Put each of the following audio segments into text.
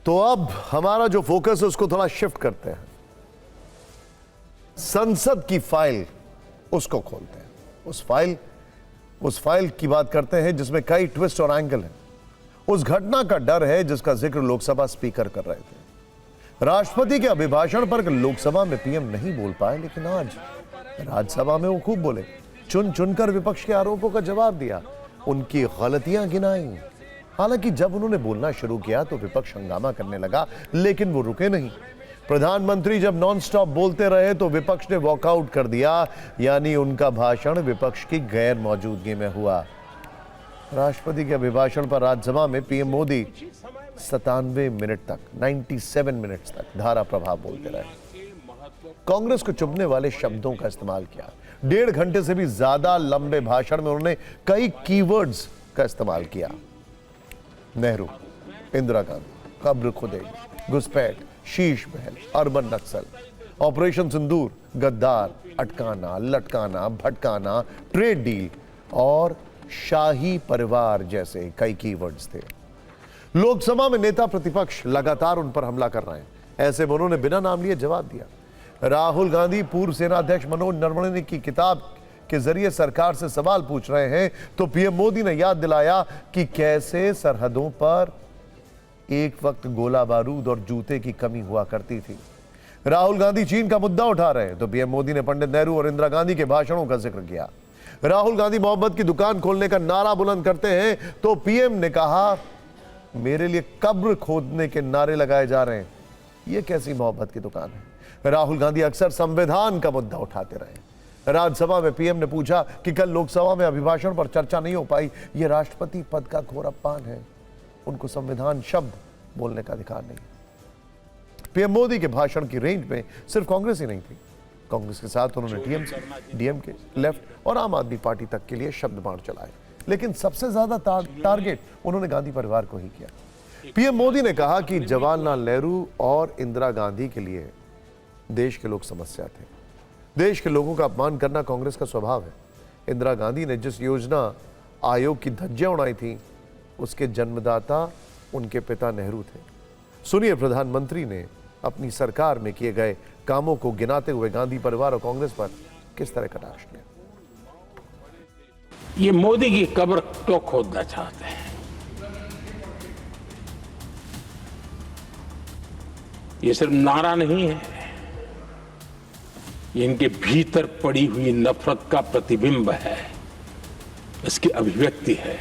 तो अब हमारा जो फोकस है उसको थोड़ा शिफ्ट करते हैं। संसद की फाइल उसको खोलते हैं। उस फाइल की बात करते हैं जिसमें कई ट्विस्ट और एंगल हैं। उस घटना का डर है जिसका जिक्र लोकसभा स्पीकर कर रहे थे। राष्ट्रपति के अभिभाषण पर लोकसभा में पीएम नहीं बोल पाए, लेकिन आज राज्यसभा में वो खूब बोले, चुन चुनकर विपक्ष के आरोपों का जवाब दिया, उनकी गलतियां गिनाई। हालांकि जब उन्होंने बोलना शुरू किया तो विपक्ष हंगामा करने लगा, लेकिन वो रुके नहीं। प्रधानमंत्री जब नॉन स्टॉप बोलते रहे तो विपक्ष ने वॉकआउट कर दिया, यानी उनका भाषण विपक्ष की गैर मौजूदगी में हुआ। राष्ट्रपति के अभिभाषण पर राज्यसभा में पीएम मोदी 97 मिनट तक 97 मिनट्स तक धारा प्रभाव बोलते रहे। कांग्रेस को चुभने वाले शब्दों का इस्तेमाल किया। 1.5 घंटे से भी ज्यादा लंबे भाषण में उन्होंने कई कीवर्ड्स का इस्तेमाल किया। नेहरू, इंदिरा गांधी, कब्र खुदेगी, घुसपैठ, शीश महल, अर्बन नक्सल, ऑपरेशन सिंदूर, गद्दार, अटकाना, लटकाना, भटकाना, ट्रेड डील और शाही परिवार जैसे कई कीवर्ड्स थे। लोकसभा में नेता प्रतिपक्ष लगातार उन पर हमला कर रहे हैं। ऐसे में उन्होंने बिना नाम लिए जवाब दिया। राहुल गांधी पूर्व सेनाध्यक्ष मनोज नरवणे की किताब के जरिए सरकार से सवाल पूछ रहे हैं तो पीएम मोदी ने याद दिलाया कि कैसे सरहदों पर एक वक्त गोला बारूद और जूते की कमी हुआ करती थी। राहुल गांधी चीन का मुद्दा उठा रहे हैं तो पीएम मोदी ने पंडित नेहरू और इंदिरा गांधी के भाषणों का जिक्र किया। राहुल गांधी मोहब्बत की दुकान खोलने का नारा बुलंद करते हैं तो पीएम ने कहा, मेरे लिए कब्र खोदने के नारे लगाए जा रहे हैं, यह कैसी मोहब्बत की दुकान है। राहुल गांधी अक्सर संविधान का मुद्दा उठाते रहे। राज्यसभा में पीएम ने पूछा कि कल लोकसभा में अभिभाषण पर चर्चा नहीं हो पाई, यह राष्ट्रपति पद का घोर अपमान है, उनको संविधान शब्द बोलने का अधिकार नहीं। पीएम मोदी के भाषण की रेंज में सिर्फ कांग्रेस ही नहीं थी। कांग्रेस के साथ उन्होंने टीएमसी, डीएमके, लेफ्ट और आम आदमी पार्टी तक के लिए शब्द बाण चलाए, लेकिन सबसे ज्यादा टारगेट उन्होंने गांधी परिवार को ही किया। पीएम मोदी ने कहा कि जवाहरलाल नेहरू और इंदिरा गांधी के लिए देश के लोग समस्या थे। देश के लोगों का अपमान करना कांग्रेस का स्वभाव है। इंदिरा गांधी ने जिस योजना आयोग की धज्जियां उड़ाई थी, उसके जन्मदाता उनके पिता नेहरू थे। सुनिए प्रधानमंत्री ने अपनी सरकार में किए गए कामों को गिनाते हुए गांधी परिवार और कांग्रेस पर किस तरह कटाक्ष किया। ये मोदी की कब्र क्यों खोदना चाहते हैं? ये सिर्फ नारा नहीं है, ये इनके भीतर पड़ी हुई नफरत का प्रतिबिंब है, इसकी अभिव्यक्ति है।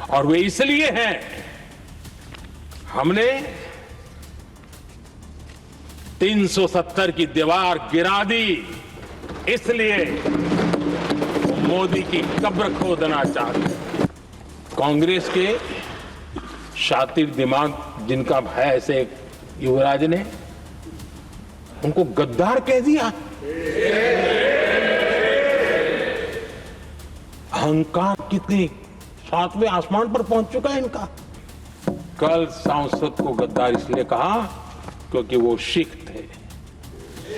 और वे इसलिए हैं, हमने 370 की दीवार गिरा दी, इसलिए मोदी की कब्र खोदना चाहते हैं। कांग्रेस के शातिर दिमाग जिनका है, ऐसे युवराज ने उनको गद्दार कह दिया। अहंकार कितनी 7वें आसमान पर पहुंच चुका है इनका। कल सांसद को गद्दार इसलिए कहा क्योंकि वो सिख थे।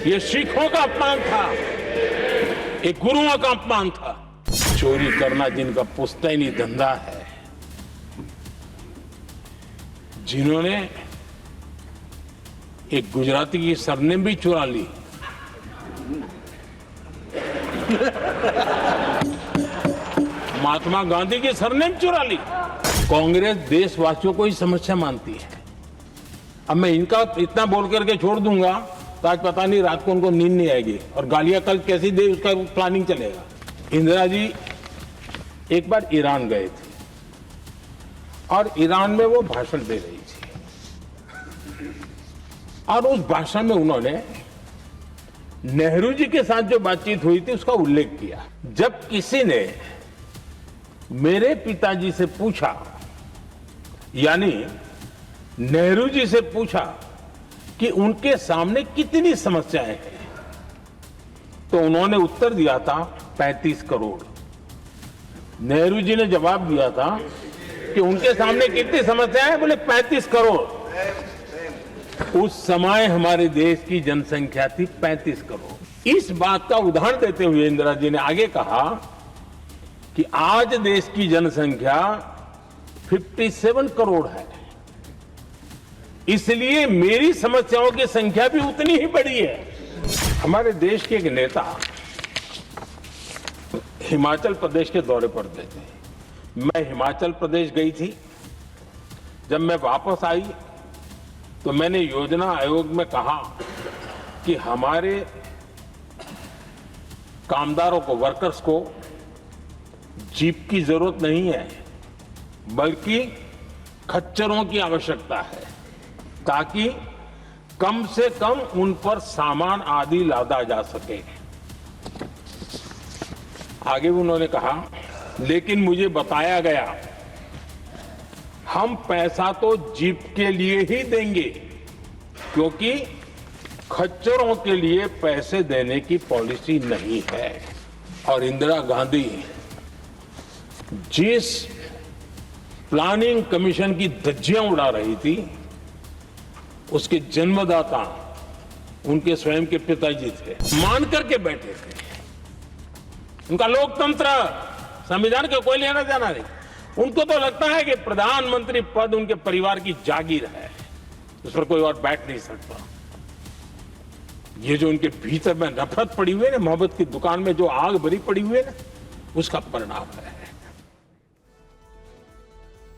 ये सिखों का अपमान था, एक गुरुओं का अपमान था। चोरी करना जिनका पुश्तैनी धंधा है, जिन्होंने एक गुजराती की सरनेम भी चुरा ली, महात्मा गांधी की सरनेम चुरा ली। कांग्रेस देशवासियों को ही समस्या मानती है। अब मैं इनका इतना बोल करके छोड़ दूंगा तो आज पता नहीं रात को उनको नींद नहीं आएगी और गालियां कल कैसी दे उसका प्लानिंग चलेगा। इंदिरा जी एक बार ईरान गए थे और ईरान में वो भाषण दे रही थी और उस भाषण में उन्होंने नेहरू जी के साथ जो बातचीत हुई थी उसका उल्लेख किया। जब किसी ने मेरे पिताजी से पूछा, यानी नेहरू जी से पूछा कि उनके सामने कितनी समस्याएं हैं, तो उन्होंने उत्तर दिया था 35 करोड़। नेहरू जी ने जवाब दिया था कि उनके सामने कितनी समस्याएं हैं, बोले 35 करोड़। उस समय हमारे देश की जनसंख्या थी 35 करोड़। इस बात का उदाहरण देते हुए इंदिरा जी ने आगे कहा कि आज देश की जनसंख्या 57 करोड़ है। इसलिए मेरी समस्याओं की संख्या भी उतनी ही बड़ी है। हमारे देश के एक नेता हिमाचल प्रदेश के दौरे पर गए थे। मैं हिमाचल प्रदेश गई थी। जब मैं वापस आई तो मैंने योजना आयोग में कहा कि हमारे कामदारों को, वर्कर्स को जीप की जरूरत नहीं है, बल्कि खच्चरों की आवश्यकता है, ताकि कम से कम उन पर सामान आदि लादा जा सके। आगे उन्होंने कहा, लेकिन मुझे बताया गया हम पैसा तो जीप के लिए ही देंगे, क्योंकि खच्चरों के लिए पैसे देने की पॉलिसी नहीं है। और इंदिरा गांधी जिस प्लानिंग कमीशन की धज्जियां उड़ा रही थी, उसके जन्मदाता उनके स्वयं के पिताजी थे, मान करके बैठे थे। उनका लोकतंत्र, संविधान के कोई लेना देना नहीं। उनको तो लगता है कि प्रधानमंत्री पद उनके परिवार की जागीर है, उस पर कोई और बैठ नहीं सकता। ये जो उनके भीतर में नफरत पड़ी हुई है ना, मोहब्बत की दुकान में जो आग भरी पड़ी हुई है ना, उसका परिणाम है।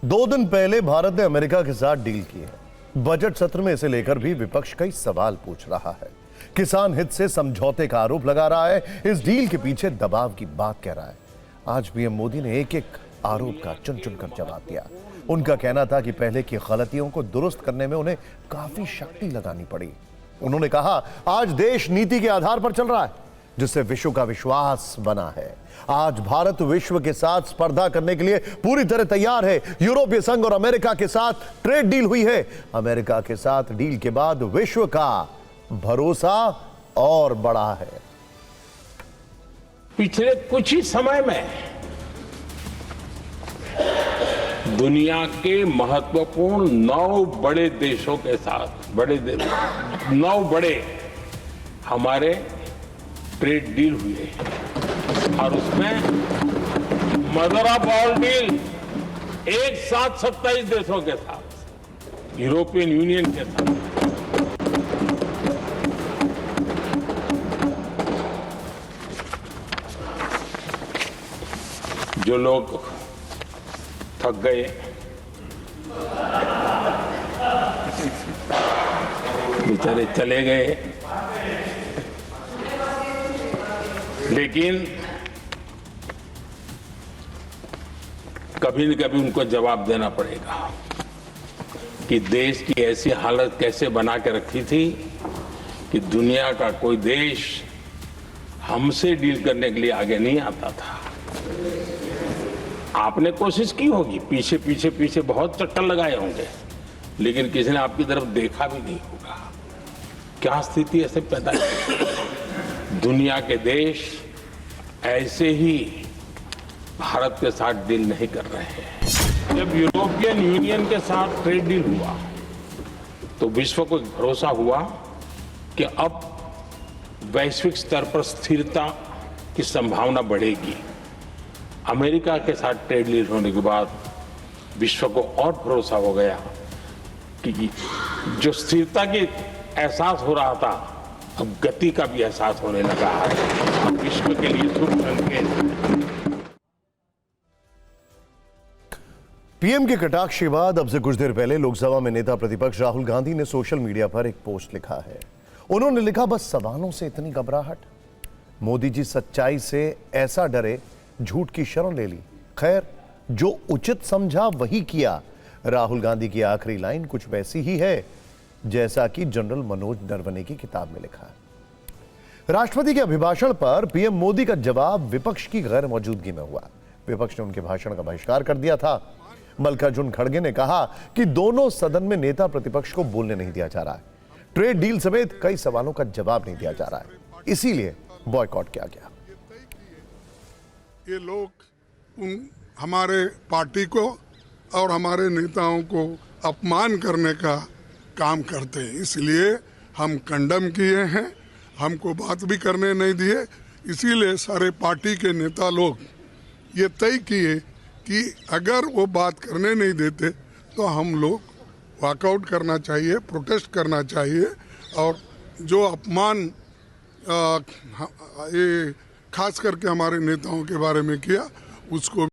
2 दिन पहले भारत ने अमेरिका के साथ डील की है। बजट सत्र में इसे लेकर भी विपक्ष कई सवाल पूछ रहा है। किसान हित से समझौते का आरोप लगा रहा है, इस डील के पीछे दबाव की बात कह रहा है। आज पीएम मोदी ने एक एक आरोप का चुन चुन कर जवाब दिया। उनका कहना था कि पहले की गलतियों को दुरुस्त करने में उन्हें काफी शक्ति लगानी पड़ी। उन्होंने कहा, आज देश नीति के आधार पर चल रहा है, जिससे विश्व का विश्वास बना है। आज भारत विश्व के साथ स्पर्धा करने के लिए पूरी तरह तैयार है। यूरोपीय संघ और अमेरिका के साथ ट्रेड डील हुई है। अमेरिका के साथ डील के बाद विश्व का भरोसा और बढ़ा है। पिछले कुछ ही समय में दुनिया के महत्वपूर्ण 9 बड़े देशों के साथ 9 बड़े हमारे ट्रेड डील हुए, और उसमें मदर ऑफ ऑल डील एक साथ 27 देशों के साथ, यूरोपियन यूनियन के साथ। जो लोग थक गए, बेचारे चले गए, लेकिन कभी न कभी उनको जवाब देना पड़ेगा कि देश की ऐसी हालत कैसे बना के रखी थी कि दुनिया का कोई देश हमसे डील करने के लिए आगे नहीं आता था। आपने कोशिश की होगी, पीछे पीछे पीछे बहुत चक्कर लगाए होंगे, लेकिन किसी ने आपकी तरफ देखा भी नहीं होगा। क्या स्थिति ऐसे पैदा है? दुनिया के देश ऐसे ही भारत के साथ डील नहीं कर रहे हैं। जब यूरोपियन यूनियन के साथ ट्रेड डील हुआ तो विश्व को भरोसा हुआ कि अब वैश्विक स्तर पर स्थिरता की संभावना बढ़ेगी। अमेरिका के साथ ट्रेड डील होने के बाद विश्व को और भरोसा हो गया कि जो स्थिरता की एहसास हो रहा था, अब गति का भी एहसास होने लगा है। अब विश्व के लिए शुभ संकेत। पीएम के कटाक्ष के बाद अब से कुछ देर पहले लोकसभा में नेता प्रतिपक्ष राहुल गांधी ने सोशल मीडिया पर एक पोस्ट लिखा है। उन्होंने लिखा, बस सवालों से इतनी घबराहट, मोदी जी सच्चाई से ऐसा डरे, झूठ की शरण ले ली। खैर, जो उचित समझा वही किया। राहुल गांधी की आखिरी लाइन कुछ वैसी ही है जैसा कि जनरल मनोज नरवणे की किताब में लिखा है। राष्ट्रपति के अभिभाषण पर पीएम मोदी का जवाब विपक्ष की गैर मौजूदगी में हुआ। विपक्ष ने उनके भाषण का बहिष्कार कर दिया था। मल्लिकार्जुन खड़गे ने कहा कि दोनों सदन में नेता प्रतिपक्ष को बोलने नहीं दिया जा रहा है। ट्रेड डील समेत कई सवालों का जवाब नहीं दिया जा रहा है, इसीलिए बॉयकॉट किया गया। ये लोग हमारे पार्टी को और हमारे नेताओं को अपमान करने का काम करते हैं, इसलिए हम कंडम किए हैं। हमको बात भी करने नहीं दिए। इसीलिए सारे पार्टी के नेता लोग ये तय किए कि अगर वो बात करने नहीं देते तो हम लोग वॉकआउट करना चाहिए, प्रोटेस्ट करना चाहिए और जो अपमान ये खास करके हमारे नेताओं के बारे में किया उसको